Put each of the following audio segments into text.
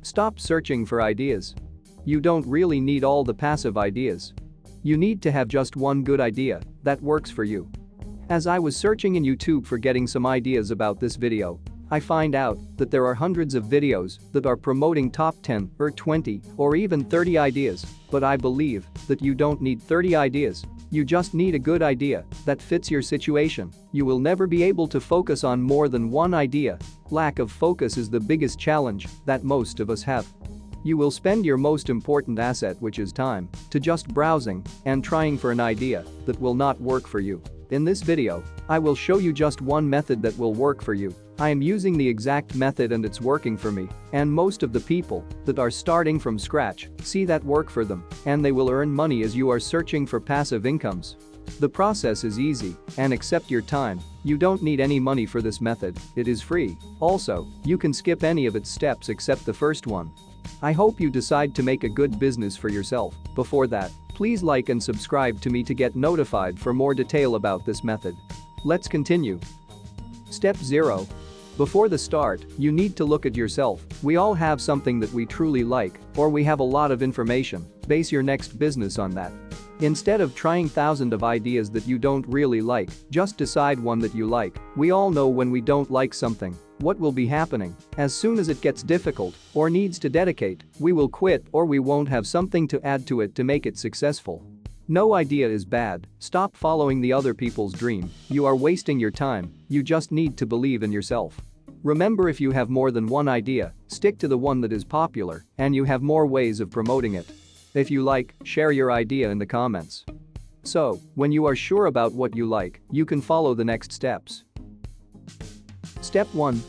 Stop searching for ideas. You don't really need all the passive ideas. You need to have just one good idea that works for you. As I was searching in YouTube for getting some ideas about this video, I find out that there are hundreds of videos that are promoting top 10 or 20 or even 30 ideas, but I believe that you don't need 30 ideas. You just need a good idea that fits your situation. You will never be able to focus on more than one idea. Lack of focus is the biggest challenge that most of us have. You will spend your most important asset, which is time, to just browsing and trying for an idea that will not work for you. In this video, I will show you just one method that will work for you. I am using the exact method and it's working for me, and most of the people that are starting from scratch see that work for them, and they will earn money as you are searching for passive incomes. The process is easy and accept your time. You don't need any money for this method, it is free. Also, you can skip any of its steps except the first one. I hope you decide to make a good business for yourself. Before that, please like and subscribe to me to get notified for more detail about this method. Let's continue. Step 0. Before the start, you need to look at yourself. We all have something that we truly like, or we have a lot of information. Base your next business on that. Instead of trying thousands of ideas that you don't really like, just decide one that you like. We all know when we don't like something, what will be happening. As soon as it gets difficult or needs to dedicate, we will quit or we won't have something to add to it to make it successful. No idea is bad. Stop following the other people's dream. You are wasting your time. You just need to believe in yourself. Remember, if you have more than one idea, stick to the one that is popular and you have more ways of promoting it. If you like, share your idea in the comments. So, when you are sure about what you like, you can follow the next steps. Step 1.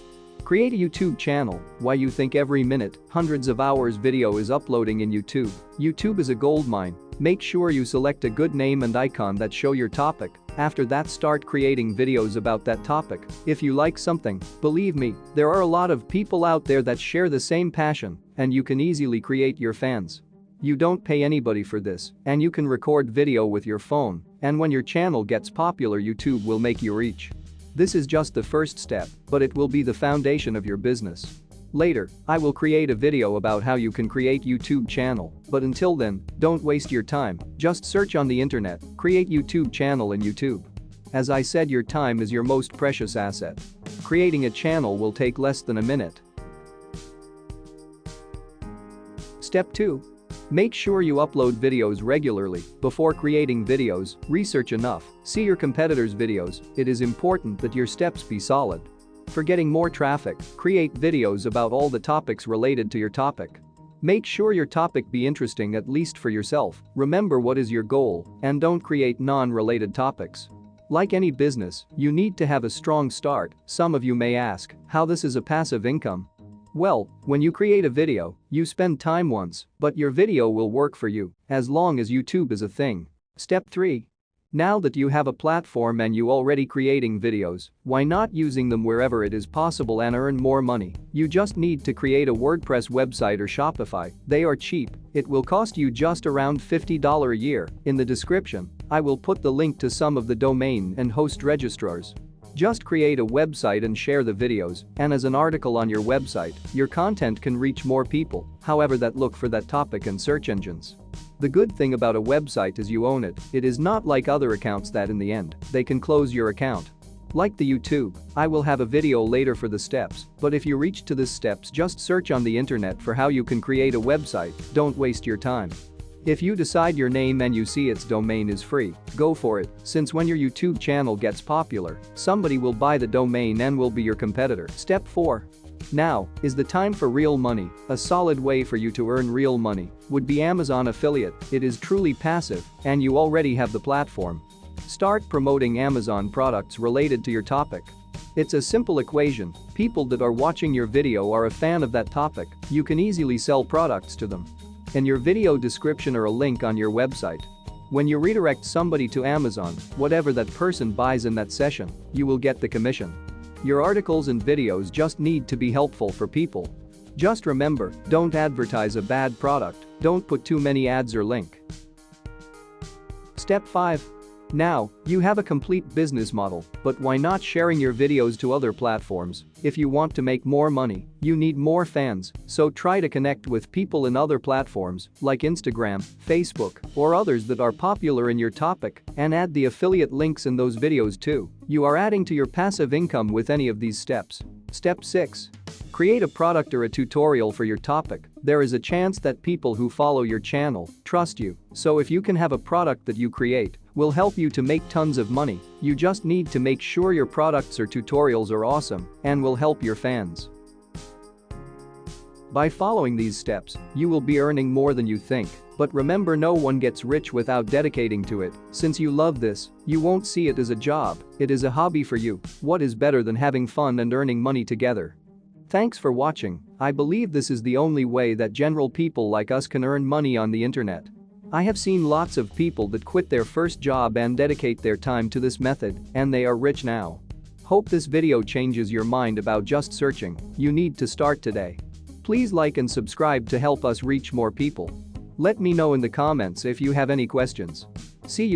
Create a YouTube channel. Why you think every minute, hundreds of hours video is uploading in YouTube? YouTube is a goldmine. Make sure you select a good name and icon that show your topic. After that, start creating videos about that topic. If you like something, believe me, there are a lot of people out there that share the same passion, and you can easily create your fans. You don't pay anybody for this, and you can record video with your phone, and when your channel gets popular, YouTube will make you rich. This is just the first step, but it will be the foundation of your business. Later, I will create a video about how you can create YouTube channel, but until then, don't waste your time. Just search on the internet, create YouTube channel in YouTube. As I said, your time is your most precious asset. Creating a channel will take less than a minute. Step 2. Make sure you upload videos regularly. Before creating videos, research enough. See your competitors' videos. It is important that your steps be solid. For getting more traffic, create videos about all the topics related to your topic. Make sure your topic be interesting, at least for yourself. Remember what is your goal and don't create non-related topics. Like any business, you need to have a strong start. Some of you may ask, how this is a passive income? Well, when you create a video, you spend time once, but your video will work for you as long as YouTube is a thing. Step 3. Now that you have a platform and you already creating videos, why not using them wherever it is possible and earn more money? You just need to create a WordPress website or Shopify. They are cheap. It will cost you just around $50 a year. In the description, I will put the link to some of the domain and host registrars. Just create a website and share the videos, and as an article on your website, your content can reach more people, however, that look for that topic in search engines. The good thing about a website is you own it. It is not like other accounts that in the end, they can close your account. Like the YouTube, I will have a video later for the steps, but if you reach to these steps, just search on the internet for how you can create a website. Don't waste your time. If you decide your name and you see its domain is free, go for it, since when your YouTube channel gets popular, somebody will buy the domain and will be your competitor. Step 4. Now is the time for real money. A solid way for you to earn real money would be Amazon affiliate. It is truly passive, and you already have the platform. Start promoting Amazon products related to your topic. It's a simple equation. People that are watching your video are a fan of that topic. You can easily sell products to them. In your video description or a link on your website. When you redirect somebody to Amazon, whatever that person buys in that session, you will get the commission. Your articles and videos just need to be helpful for people. Just remember, don't advertise a bad product, don't put too many ads or link. Step 5. Now, you have a complete business model, but why not sharing your videos to other platforms? If you want to make more money, you need more fans, so try to connect with people in other platforms like Instagram, Facebook, or others that are popular in your topic and add the affiliate links in those videos too. You are adding to your passive income with any of these steps. Step 6. Create a product or a tutorial for your topic. There is a chance that people who follow your channel trust you, so if you can have a product that you create, will help you to make tons of money. You just need to make sure your products or tutorials are awesome and will help your fans. By following these steps, you will be earning more than you think. But remember, no one gets rich without dedicating to it. Since you love this, you won't see it as a job, it is a hobby for you. What is better than having fun and earning money together? Thanks for watching. I believe this is the only way that general people like us can earn money on the internet. I have seen lots of people that quit their first job and dedicate their time to this method, and they are rich now. Hope this video changes your mind about just searching. You need to start today. Please like and subscribe to help us reach more people. Let me know in the comments if you have any questions. See you.